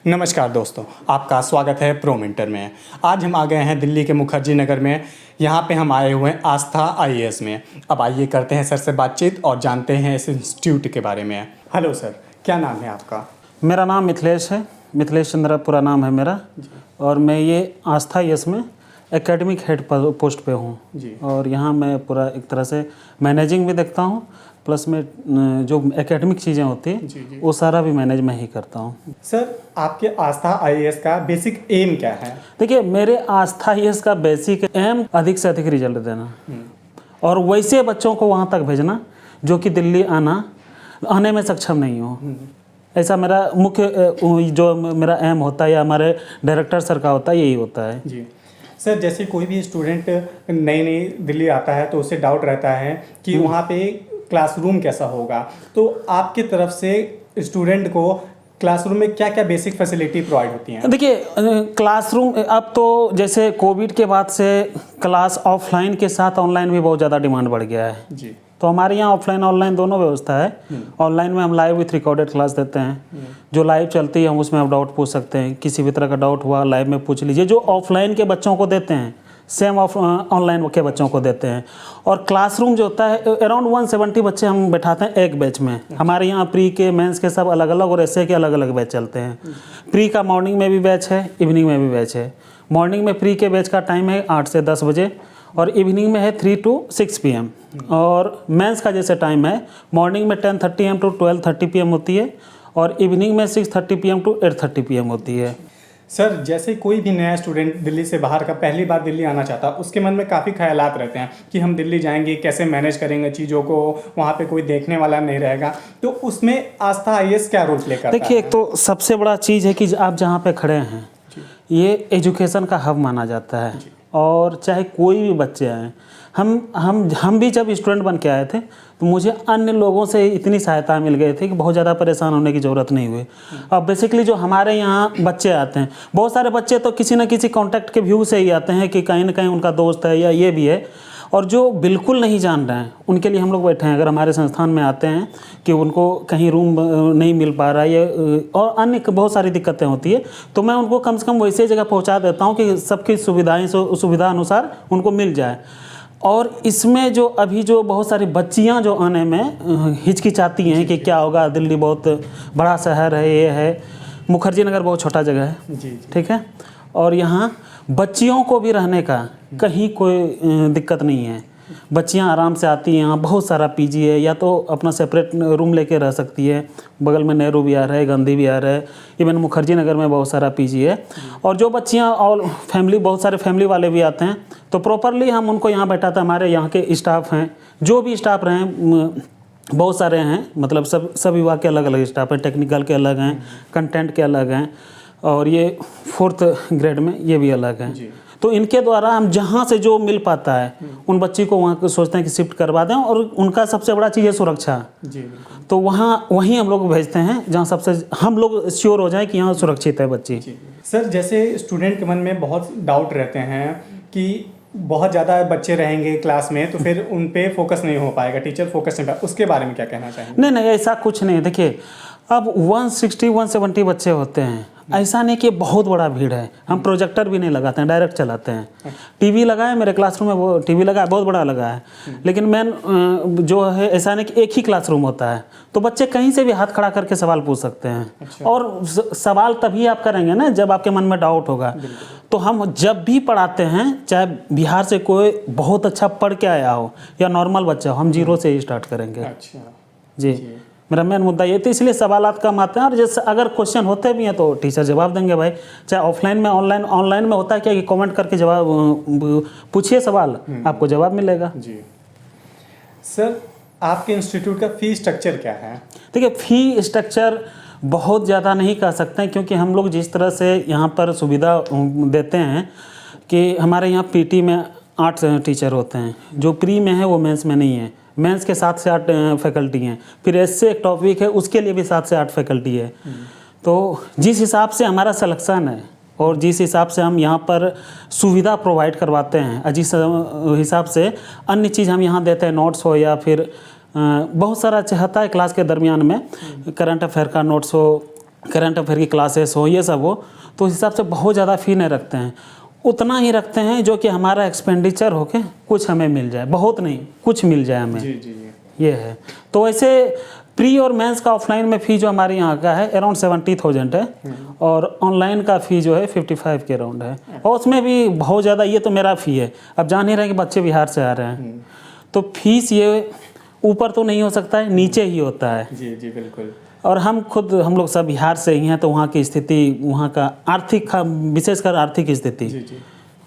नमस्कार दोस्तों, आपका स्वागत है प्रोमिंटर में। आज हम आ गए हैं दिल्ली के मुखर्जी नगर में। यहाँ पे हम आए हुए हैं आस्था आईएएस में। अब आइए करते हैं सर से बातचीत और जानते हैं इस इंस्टीट्यूट के बारे में। हेलो सर, क्या नाम है आपका? मेरा नाम मिथिलेश है, मिथिलेश चंद्रा पूरा नाम है मेरा। और मैं ये आस्था आईएएस में एकेडमिक हेड पोस्ट पे हूँ। और यहाँ मैं पूरा एक तरह से मैनेजिंग भी देखता हूँ, प्लस में जो एकेडमिक चीज़ें होती हैं वो सारा भी मैनेज मैं ही करता हूँ। सर, आपके आस्था आईएएस का बेसिक एम क्या है? देखिए, मेरे आस्था आईएएस का बेसिक एम अधिक से अधिक रिजल्ट देना और वैसे बच्चों को वहाँ तक भेजना जो कि दिल्ली आने में सक्षम नहीं हो। ऐसा मेरा मुख्य जो मेरा एम होता है या हमारे डायरेक्टर सर का होता है, यही होता है। जी सर, जैसे कोई भी स्टूडेंट नई दिल्ली आता है तो उसे डाउट रहता है कि वहाँ पे क्लासरूम कैसा होगा, तो आपकी तरफ से स्टूडेंट को क्लासरूम में क्या क्या बेसिक फैसिलिटी प्रोवाइड होती हैं? देखिए, क्लासरूम अब तो जैसे कोविड के बाद से क्लास ऑफलाइन के साथ ऑनलाइन भी बहुत ज़्यादा डिमांड बढ़ गया है जी। तो हमारे यहाँ ऑफलाइन ऑनलाइन दोनों व्यवस्था है। ऑनलाइन में हम लाइव विथ रिकॉर्डेड क्लास देते हैं। जो लाइव चलती है हम उसमें आप डाउट पूछ सकते हैं, किसी भी तरह का डाउट हुआ लाइव में पूछ लीजिए। जो ऑफलाइन के बच्चों को देते हैं सेम ऑनलाइन के बच्चों को देते हैं। और क्लासरूम जो होता है अराउंड 170 बच्चे हम बैठाते हैं एक बैच में। हमारे यहाँ प्री के मेंस के सब अलग अलग और एसए के अलग अलग बैच चलते हैं। प्री का मॉर्निंग में भी बैच है, इवनिंग में भी बैच है। मॉर्निंग में प्री के बैच का टाइम है 8 से 10 बजे और इवनिंग में है 3 to 6 PM। और मेंस का जैसे टाइम है मॉर्निंग में 10:30 AM to 12:30 PM होती है और इवनिंग में 6:30 PM to 8:30 PM होती है। सर, जैसे कोई भी नया स्टूडेंट दिल्ली से बाहर का पहली बार दिल्ली आना चाहता है, उसके मन में काफ़ी ख्यालात रहते हैं कि हम दिल्ली जाएंगे, कैसे मैनेज करेंगे चीज़ों को, वहाँ पे कोई देखने वाला नहीं रहेगा, तो उसमें आस्था आईएएस क्या रोल प्ले करता है? देखिए, एक तो सबसे बड़ा चीज़ है कि आप जहाँ पे खड़े हैं ये एजुकेशन का हब माना जाता है। और चाहे कोई भी बच्चे आएँ, हम भी जब स्टूडेंट बन के आए थे तो मुझे अन्य लोगों से इतनी सहायता मिल गई थी कि बहुत ज़्यादा परेशान होने की ज़रूरत नहीं हुई। अब बेसिकली जो हमारे यहाँ बच्चे आते हैं, बहुत सारे बच्चे तो किसी न किसी कॉन्टैक्ट के व्यू से ही आते हैं कि कहीं ना कहीं उनका दोस्त है या ये भी है। और जो बिल्कुल नहीं जान रहे हैं उनके लिए हम लोग बैठे हैं। अगर हमारे संस्थान में आते हैं कि उनको कहीं रूम नहीं मिल पा रहा है या और अन्य बहुत सारी दिक्कतें होती है, तो मैं उनको कम से कम वैसे जगह पहुंचा देता हूं कि सबकी सुविधा अनुसार उनको मिल जाए। और इसमें जो अभी जो बहुत सारी बच्चियां जो आने में हिचकिचाती हैं कि क्या होगा, दिल्ली बहुत बड़ा शहर है, ये है, मुखर्जी नगर बहुत छोटा जगह है, ठीक है। और यहाँ बच्चियों को भी रहने का कहीं कोई दिक्कत नहीं है। बच्चियां आराम से आती हैं, यहाँ बहुत सारा पीजी है, या तो अपना सेपरेट रूम लेके रह सकती है। बगल में नेहरू विहार है, गांधी विहार है, इवन मुखर्जी नगर में बहुत सारा पीजी है। और जो बच्चियां और फैमिली, बहुत सारे फैमिली वाले भी आते हैं, तो प्रॉपरली हम उनको यहाँ बैठाते हैं। हमारे यहाँ के स्टाफ हैं, जो भी स्टाफ रहे बहुत सारे हैं, मतलब सब विभाग के अलग अलग स्टाफ हैं, टेक्निकल के अलग हैं, कंटेंट के अलग हैं, और ये 4th ग्रेड में ये भी अलग हैं। तो इनके द्वारा हम जहाँ से जो मिल पाता है उन बच्ची को वहाँ सोचते हैं कि शिफ्ट करवा दें। और उनका सबसे बड़ा चीज़ है सुरक्षा। तो वहीं हम लोग भेजते हैं जहाँ सबसे हम लोग श्योर हो जाए कि यहाँ सुरक्षित है बच्ची। सर, जैसे स्टूडेंट के मन में बहुत डाउट रहते हैं कि बहुत ज़्यादा बच्चे रहेंगे क्लास में तो फिर उन पे फोकस नहीं हो पाएगा, टीचर फोकस नहीं पाएगा, उसके बारे में क्या कहना चाहेंगे? नहीं, ऐसा कुछ नहीं। देखिए, अब 160-170 बच्चे होते हैं, ऐसा नहीं कि बहुत बड़ा भीड़ है। हम प्रोजेक्टर भी नहीं लगाते हैं, डायरेक्ट चलाते हैं। टीवी लगा है मेरे क्लासरूम में, वो टीवी लगा है, बहुत बड़ा लगा है। लेकिन मेन जो है, ऐसा नहीं कि एक ही क्लासरूम होता है, तो बच्चे कहीं से भी हाथ खड़ा करके सवाल पूछ सकते हैं। और सवाल तभी आप करेंगे ना जब आपके मन में डाउट होगा। तो हम जब भी पढ़ाते हैं, चाहे बिहार से कोई बहुत अच्छा पढ़ के आया हो या नॉर्मल बच्चा हो, हम 0 से ही स्टार्ट करेंगे। जी, मेरा मेन मुद्दा ये, तो इसलिए सवालात कम आते हैं। और जैसे अगर क्वेश्चन होते भी हैं तो टीचर जवाब देंगे भाई, चाहे ऑफलाइन में ऑनलाइन में होता है क्या कि कमेंट करके जवाब पूछिए, सवाल आपको जवाब मिलेगा। जी सर, आपके इंस्टीट्यूट का फी स्ट्रक्चर क्या है? देखिए, फी स्ट्रक्चर बहुत ज़्यादा नहीं कह सकते हैं, क्योंकि हम लोग जिस तरह से यहाँ पर सुविधा देते हैं कि हमारे यहाँ पीटी में 8 टीचर होते हैं, जो प्री में है वो मेंस में नहीं है। मेंस के 7 से 8 फैकल्टी हैं, फिर एससे एक टॉपिक है उसके लिए भी 7 से 8 फैकल्टी है। तो जिस हिसाब से हमारा सिलेक्शन है और जिस हिसाब से हम यहाँ पर सुविधा प्रोवाइड करवाते हैं, जिस हिसाब से अन्य चीज़ हम यहाँ देते हैं, नोट्स हो या फिर बहुत सारा चाहता है क्लास के दरमियान में करंट अफेयर का नोट्स हो, करंट अफेयर की क्लासेस हो, ये सब हो, तो उस हिसाब से बहुत ज़्यादा फ़ी नहीं रखते हैं। उतना ही रखते हैं जो कि हमारा एक्सपेंडिचर होके कुछ हमें मिल जाए, बहुत नहीं कुछ मिल जाए हमें। जी जी जी। ये है। तो वैसे प्री और मेंस का ऑफलाइन में फ़ी जो हमारे यहाँ का है अराउंड 70,000 है, और ऑनलाइन का फ़ी जो है 55 के अराउंड है। और उसमें भी बहुत ज़्यादा, ये तो मेरा फ़ी है, अब जान ही रहे हैं कि बच्चे बिहार से आ रहे हैं, तो फीस ये ऊपर तो नहीं हो सकता है, नीचे ही होता है। जी जी बिल्कुल। और हम लोग सब बिहार से ही हैं, तो वहाँ की स्थिति, वहाँ का आर्थिक, विशेषकर आर्थिक स्थिति जी जी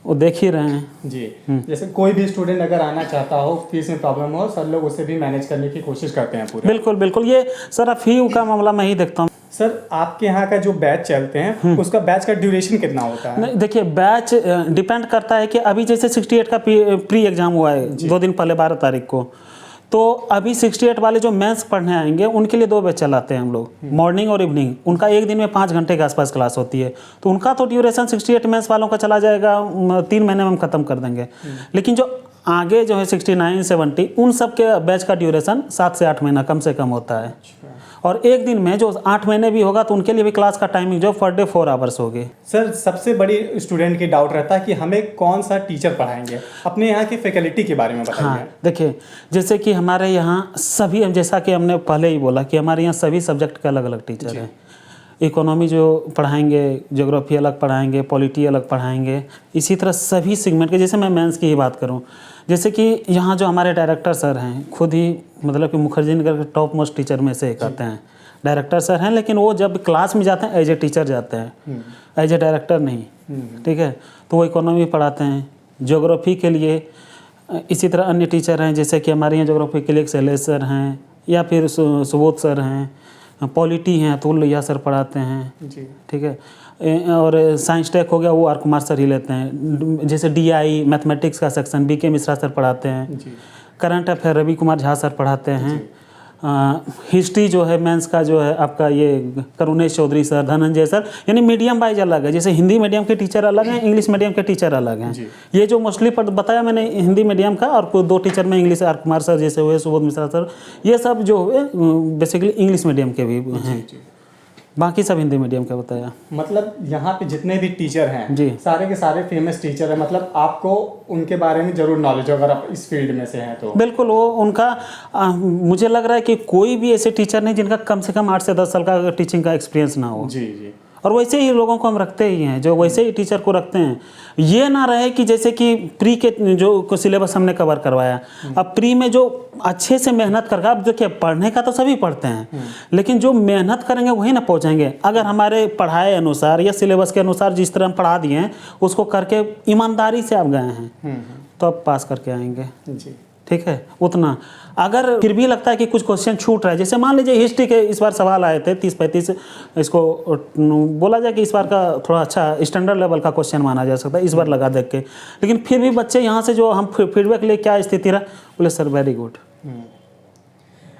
वो देख ही रहे हैं। जी। जैसे कोई भी स्टूडेंट अगर आना चाहता हो, फीस में प्रॉब्लम हो, सर लोग उसे भी मैनेज करने की कोशिश करते हैं पूरा। बिल्कुल बिल्कुल, ये सारा फ़ी का मामला मैं ही देखता हूँ। सर आपके यहाँ का जो बैच चलते हैं उसका बैच का ड्यूरेशन कितना होता है? नहीं, देखिए बैच डिपेंड करता है कि अभी जैसे 68 का प्री एग्ज़ाम हुआ है 2 दिन पहले 12 तारीख को, तो अभी 68 वाले जो मेंस पढ़ने आएंगे उनके लिए 2 बैच चलाते हैं हम लोग, मॉर्निंग और इवनिंग। उनका एक दिन में 5 घंटे के आसपास क्लास होती है, तो उनका तो ड्यूरेशन 68 मेंस वालों का चला जाएगा, 3 महीने में हम ख़त्म कर देंगे। लेकिन जो आगे जो है 69, 70, उन सब के बैच का ड्यूरेशन 7 से 8 महीना कम से कम होता है। और एक दिन में जो 8 महीने भी होगा तो उनके लिए भी क्लास का टाइमिंग जो पर डे 4 आवर्स होगी। सर सबसे बड़ी स्टूडेंट की डाउट रहता है कि हमें कौन सा टीचर पढ़ाएंगे, अपने यहाँ की फैकल्टी के बारे में बताइए। हाँ, देखिए जैसे कि हमारे यहाँ सभी, जैसा कि हमने पहले ही बोला कि हमारे यहाँ सभी सब्जेक्ट के अलग अलग टीचर हैं। इकोनॉमी जो पढ़ाएंगे, ज्योग्राफी अलग पढ़ाएंगे, पॉलिटी अलग पढ़ाएंगे, इसी तरह सभी सेगमेंट के। जैसे मैं मेंस की ही बात करूं, जैसे कि यहाँ जो हमारे डायरेक्टर सर हैं, खुद ही मतलब कि मुखर्जी नगर के टॉप मोस्ट टीचर में से एक आते हैं। डायरेक्टर सर हैं, लेकिन वो जब क्लास में जाते हैं एज ए टीचर जाते हैं, एज ए डायरेक्टर नहीं, ठीक है। तो वो इकोनॉमी पढ़ाते हैं। ज्योग्राफी के लिए इसी तरह अन्य टीचर हैं, जैसे कि हमारे यहाँ ज्योग्राफी के लिए एक शैलेश सर हैं, या फिर सुबोध सर हैं। पॉलिटी हैं अतुल लोहिया सर पढ़ाते हैं, ठीक है। और साइंस टेक हो गया, वो आर कुमार सर ही लेते हैं। जैसे DI मैथमेटिक्स का सेक्शन BK मिश्रा सर पढ़ाते हैं। Current affair Ravi Kumar Jha sir पढ़ाते हैं। हिस्ट्री जो है मेंस का जो है आपका ये करुणेश चौधरी सर, धनंजय सर, यानी मीडियम वाइज अलग है। जैसे हिंदी मीडियम के टीचर अलग हैं, इंग्लिश मीडियम के टीचर अलग हैं। ये जो मोस्टली बताया मैंने हिंदी मीडियम का, और 2 टीचर में इंग्लिश, आर कुमार सर जैसे हुए, सुबोध मिश्रा सर, ये सब जो हुए बेसिकली इंग्लिश मीडियम के भी हैं, बाकी सब हिंदी मीडियम का बताया। मतलब यहाँ पे जितने भी टीचर हैं जी, सारे के सारे फेमस टीचर हैं, मतलब आपको उनके बारे में जरूर नॉलेज हो अगर आप इस फील्ड में से हैं तो। बिल्कुल, वो उनका मुझे लग रहा है कि कोई भी ऐसे टीचर नहीं जिनका कम से कम 8 से 10 साल का टीचिंग का एक्सपीरियंस ना हो। जी जी। और वैसे ही लोगों को हम रखते ही हैं, जो वैसे ही टीचर को रखते हैं। ये ना रहे कि जैसे कि प्री के जो सिलेबस हमने कवर करवाया, अब प्री में जो अच्छे से मेहनत करके, अब देखिए पढ़ने का तो सभी पढ़ते हैं, लेकिन जो मेहनत करेंगे वही ना पहुंचेंगे। अगर हमारे पढ़ाए अनुसार या सिलेबस के अनुसार जिस तरह हम पढ़ा दिए हैं उसको करके ईमानदारी से आप गए हैं तो आप पास करके आएंगे। जी, ठीक है। उतना अगर फिर भी लगता है कि कुछ क्वेश्चन छूट रहा है, जैसे मान लीजिए हिस्ट्री के इस बार सवाल आए थे 30-35, इसको बोला जाए कि इस बार का थोड़ा अच्छा स्टैंडर्ड लेवल का क्वेश्चन माना जा सकता है इस बार लगा देख के, लेकिन फिर भी बच्चे यहाँ से जो हम फीडबैक ले, क्या स्थिति रहा, बोले सर वेरी गुड।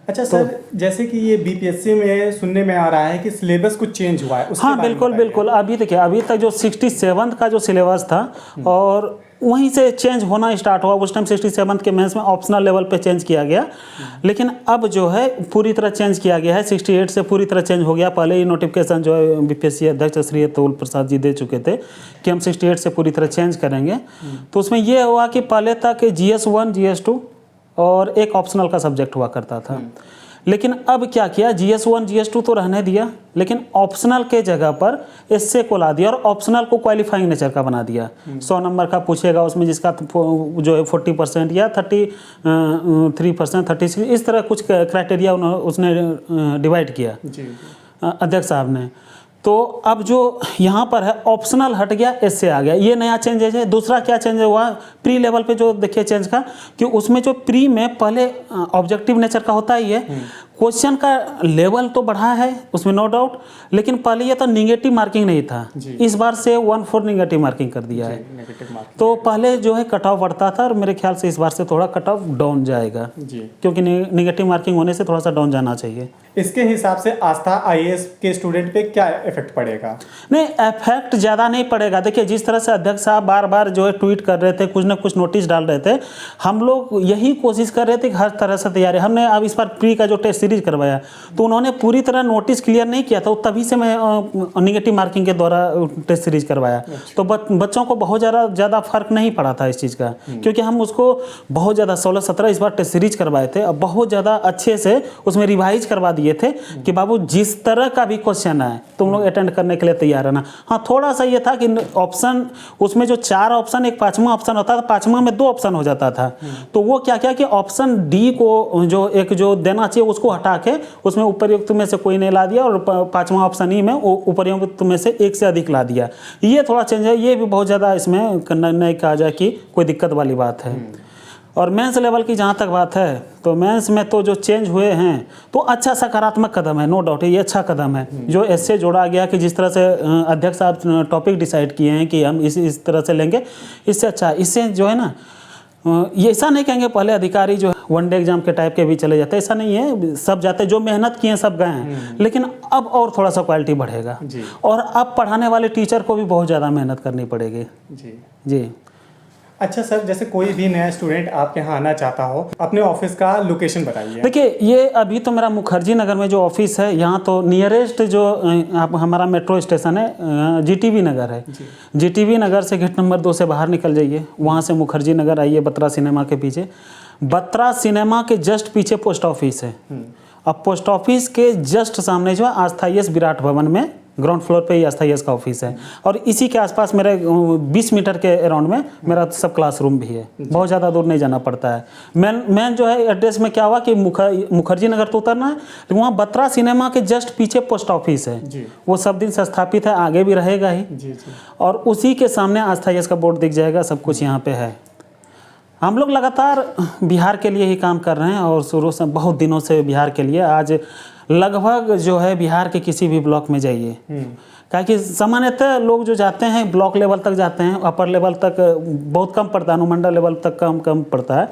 अच्छा सर, जैसे कि ये BPSC में सुनने में आ रहा है कि सिलेबस कुछ चेंज हुआ है, उसके हाँ बारे में बिल्कुल बताइए। बिल्कुल। अभी देखिए, अभी तक जो 67 का जो सिलेबस था और वहीं से चेंज होना स्टार्ट हुआ। उस टाइम 67 के मेंस में ऑप्शनल लेवल पे चेंज किया गया, लेकिन अब जो है पूरी तरह चेंज किया गया है। 68 से पूरी तरह चेंज हो गया। पहले ही नोटिफिकेशन जो है BPSC अध्यक्ष श्री अतुल प्रसाद जी दे चुके थे कि हम 68 से पूरी तरह चेंज करेंगे। तो उसमें यह हुआ कि पहले तक GS1 GS2 और एक ऑप्शनल का सब्जेक्ट हुआ करता था, लेकिन अब क्या किया, GS1 GS2 तो रहने दिया, लेकिन ऑप्शनल के जगह पर एस्से को ला दिया और ऑप्शनल को क्वालिफाइंग नेचर का बना दिया। 100 नंबर का पूछेगा, उसमें जिसका जो है 40% या 33%, 36, इस तरह कुछ क्राइटेरिया उसने डिवाइड किया अध्यक्ष साहब ने। तो अब जो यहाँ पर है ऑप्शनल हट गया, एस्से आ गया, ये नया चेंज है। दूसरा क्या चेंज हुआ, प्री लेवल पे जो देखिए चेंज का, कि उसमें जो प्री में पहले ऑब्जेक्टिव नेचर का होता ही है, क्वेश्चन का लेवल तो बढ़ा है उसमें नो डाउट, लेकिन पहले ये तो निगेटिव मार्किंग नहीं था, इस बार से 1/4 निगेटिव मार्किंग कर दिया है। तो पहले जो है कट ऑफ बढ़ता था और मेरे ख्याल से इस बार से थोड़ा कट ऑफ डाउन जाएगा, क्योंकि निगेटिव मार्किंग होने से थोड़ा सा डाउन जाना चाहिए। इसके हिसाब से आस्था IAS के स्टूडेंट पे क्या इफेक्ट पड़ेगा? नहीं, इफेक्ट ज़्यादा नहीं पड़ेगा। देखिए जिस तरह से अध्यक्ष साहब बार बार जो है ट्वीट कर रहे थे, कुछ ना कुछ नोटिस डाल रहे थे, हम लोग यही कोशिश कर रहे थे कि हर तरह से तैयारी। हमने अब इस बार प्री का जो टेस्ट सीरीज करवाया, तो उन्होंने पूरी तरह नोटिस क्लियर नहीं किया था, तभी से मैं निगेटिव मार्किंग के द्वारा टेस्ट सीरीज करवाया। तो बच्चों को बहुत ज़्यादा फर्क नहीं पड़ा था इस चीज़ का, क्योंकि हम उसको बहुत ज़्यादा 16-17 इस बार टेस्ट सीरीज करवाए थे, और बहुत ज़्यादा अच्छे से उसमें रिवाइज करवा दिए थे कि बाबू जिस तरह का भी क्वेश्चन है तुम लोग अटेंड करने के लिए तैयार रहना। हाँ, थोड़ा सा ये था कि ऑप्शन उसमें जो 4 ऑप्शन, एक 5वां ऑप्शन होता था, 5वां में 2 ऑप्शन हो जाता था। तो वो क्या कि ऑप्शन डी को जो देना चाहिए उसको हटा के उसमें उपरयुक्त में से कोई नहीं ला दिया, और 5वां ऑप्शन ई में उपरयुक्त में से एक से अधिक ला दिया। ये थोड़ा चेंज है, ये भी बहुत ज़्यादा इसमें नहीं कहा जाए कि कोई दिक्कत वाली बात है। और मेंस लेवल की जहाँ तक बात है, तो मेंस में तो जो चेंज हुए हैं तो अच्छा सकारात्मक कदम है, नो डाउट ये अच्छा कदम है जो इससे जोड़ा गया, कि जिस तरह से अध्यक्ष साहब टॉपिक डिसाइड किए हैं कि हम इस तरह से लेंगे, इससे अच्छा, इससे जो है ना, ये ऐसा नहीं कहेंगे पहले अधिकारी जो वन डे एग्जाम के टाइप के भी चले जाते हैं, ऐसा नहीं है, सब जाते हैं, जो मेहनत किए हैं सब गए हैं, लेकिन अब और थोड़ा सा क्वालिटी बढ़ेगा, और अब पढ़ाने वाले टीचर को भी बहुत ज़्यादा मेहनत करनी पड़ेगी। जी। अच्छा सर, जैसे कोई भी नया स्टूडेंट आपके यहाँ आना चाहता हो, अपने ऑफिस का लोकेशन बताइए। देखिए, ये अभी तो मेरा मुखर्जी नगर में जो ऑफिस है, यहाँ तो नियरेस्ट जो आप हमारा मेट्रो स्टेशन है जीटीबी नगर है। जीटीबी नगर से गेट नंबर 2 से बाहर निकल जाइए, वहाँ से मुखर्जी नगर आइए, बत्रा सिनेमा के पीछे, बत्रा सिनेमा के जस्ट पीछे पोस्ट ऑफिस है। अब पोस्ट ऑफिस के जस्ट सामने जो है आस्था यस विराट भवन में ग्राउंड फ्लोर पे ही आस्था यस का ऑफिस है, और इसी के आसपास मेरे 20 मीटर के अराउंड में मेरा सब क्लासरूम भी है, बहुत ज़्यादा दूर नहीं जाना पड़ता है। मेन जो है एड्रेस में क्या हुआ कि मुखर्जी नगर तो उतरना है, लेकिन वहाँ बत्रा सिनेमा के जस्ट पीछे पोस्ट ऑफिस है, वो सब दिन से स्थापित है, आगे भी रहेगा ही, और उसी के सामने आस्था यस का बोर्ड दिख जाएगा, सब कुछ यहाँ पे है। हम लोग लगातार बिहार के लिए ही काम कर रहे हैं, और शुरू से बहुत दिनों से बिहार के लिए। आज लगभग जो है बिहार के किसी भी ब्लॉक में जाइए, क्योंकि सामान्यतः लोग जो जाते हैं ब्लॉक लेवल तक जाते हैं, अपर लेवल तक बहुत कम पड़ता है, अनुमंडल लेवल तक कम पड़ता है।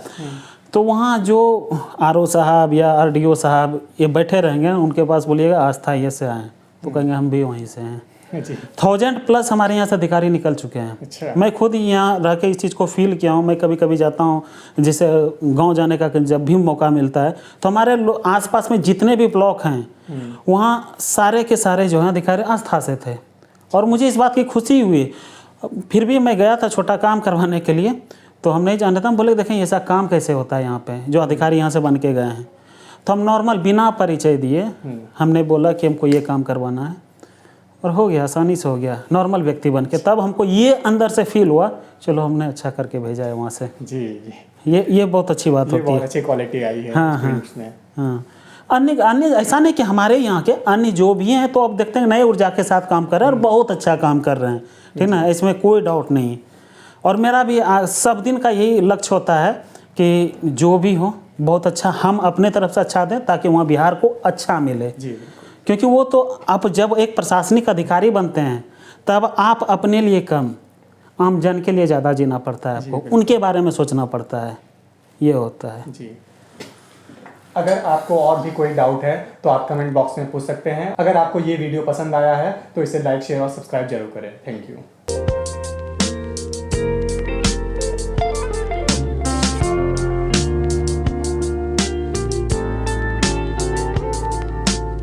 तो वहाँ जो आरओ साहब या आरडीओ साहब ये बैठे रहेंगे, उनके पास बोलिएगा आस्था ये से आए, तो कहेंगे हम भी वहीं से हैं। 1000+ हमारे यहाँ से अधिकारी निकल चुके हैं। अच्छा। मैं खुद यहाँ रह के इस चीज़ को फील किया हूँ। मैं कभी कभी जाता हूँ, जैसे गांव जाने का जब भी मौका मिलता है, तो हमारे आसपास में जितने भी ब्लॉक हैं वहाँ सारे के सारे जो हैं अधिकारी आस्था से थे, और मुझे इस बात की खुशी हुई। फिर भी मैं गया था छोटा काम करवाने के लिए, तो हम नहीं जानते, हम बोले देखें ऐसा काम कैसे होता है यहाँ पे, जो अधिकारी यहाँ से बन के गए हैं। तो हम नॉर्मल बिना परिचय दिए हमने बोला कि हमको ये काम करवाना है, और हो गया, आसानी से हो गया, नॉर्मल व्यक्ति बन के। तब हमको ये अंदर से फील हुआ, चलो हमने अच्छा करके भेजा है वहाँ से। जी। ये बहुत अच्छी बात होती है, बहुत अच्छी क्वालिटी आई है। हाँ। अन्य ऐसा नहीं कि हमारे यहाँ के अन्य जो भी हैं, तो अब देखते हैं नए ऊर्जा के साथ काम कर रहे हैं और बहुत अच्छा काम कर रहे हैं, ठीक ना, इसमें कोई डाउट नहीं। और मेरा भी सब दिन का यही लक्ष्य होता है कि जो भी हो बहुत अच्छा हम अपने तरफ से अच्छा दें, ताकि वहाँ बिहार को अच्छा मिले। क्योंकि वो तो आप जब एक प्रशासनिक अधिकारी बनते हैं, तब आप अपने लिए कम, आम जन के लिए ज़्यादा जीना पड़ता है आपको, उनके बारे में सोचना पड़ता है, ये होता है। जी। अगर आपको और भी कोई डाउट है तो आप कमेंट बॉक्स में पूछ सकते हैं। अगर आपको ये वीडियो पसंद आया है तो इसे लाइक, शेयर और सब्सक्राइब जरूर करें। Thank you.